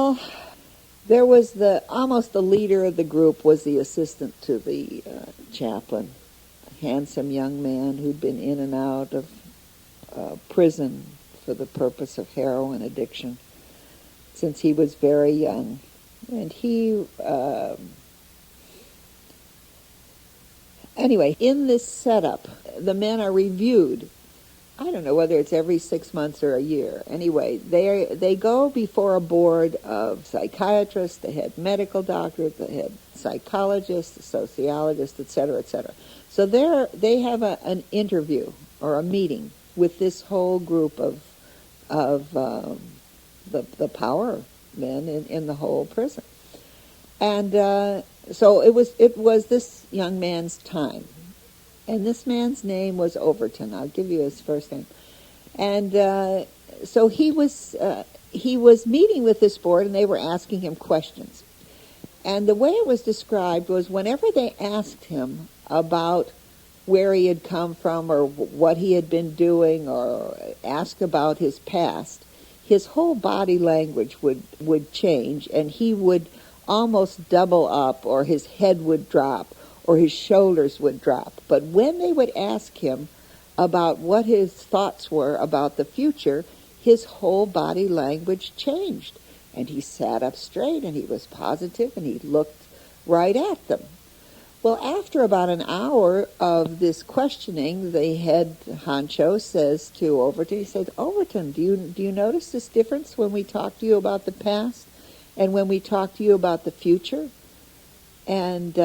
Well, there was almost the leader of the group was the assistant to the chaplain, a handsome young man who'd been in and out of prison for the purpose of heroin addiction since he was very young. And he, anyway, in this setup, the men are reviewed. I don't know whether it's every 6 months or a year. Anyway, they go before a board of psychiatrists, the head medical doctor, the head psychologist, the sociologist, etc., etc. So they have an interview or a meeting with this whole group of the power men in the whole prison. And so it was this young man's time. And this man's name was Overton. I'll give you his first name. And so he was meeting with this board, and they were asking him questions. And the way it was described was whenever they asked him about where he had come from or what he had been doing or asked about his past, his whole body language would change, and he would almost double up, or his head would drop, or his shoulders would drop. But when they would ask him about what his thoughts were about the future, his whole body language changed. And he sat up straight, and he was positive, and he looked right at them. Well, after about an hour of this questioning, the head honcho says to Overton, he said, "Overton, do you notice this difference when we talk to you about the past and when we talk to you about the future?" And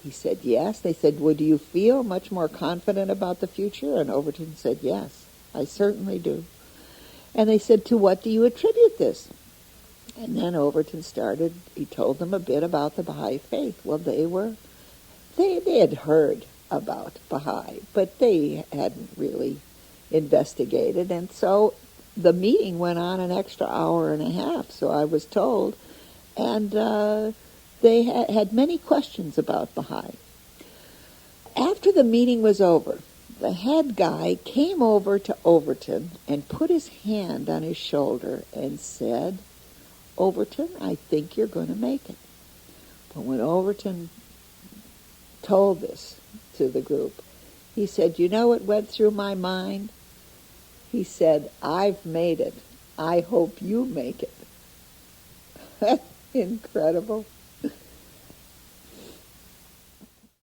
he said, yes. They said, well, do you feel much more confident about the future? And Overton said, yes, I certainly do. And they said, to what do you attribute this? And then Overton started, he told them a bit about the Baha'i Faith. Well, they had heard about Baha'i, but they hadn't really investigated. And so the meeting went on an extra hour and a half, so I was told. And they had many questions about Baha'i. After the meeting was over, the head guy came over to Overton and put his hand on his shoulder and said, "Overton, I think you're going to make it." But when Overton told this to the group, he said, "You know what went through my mind?" He said, "I've made it. I hope you make it." That's incredible.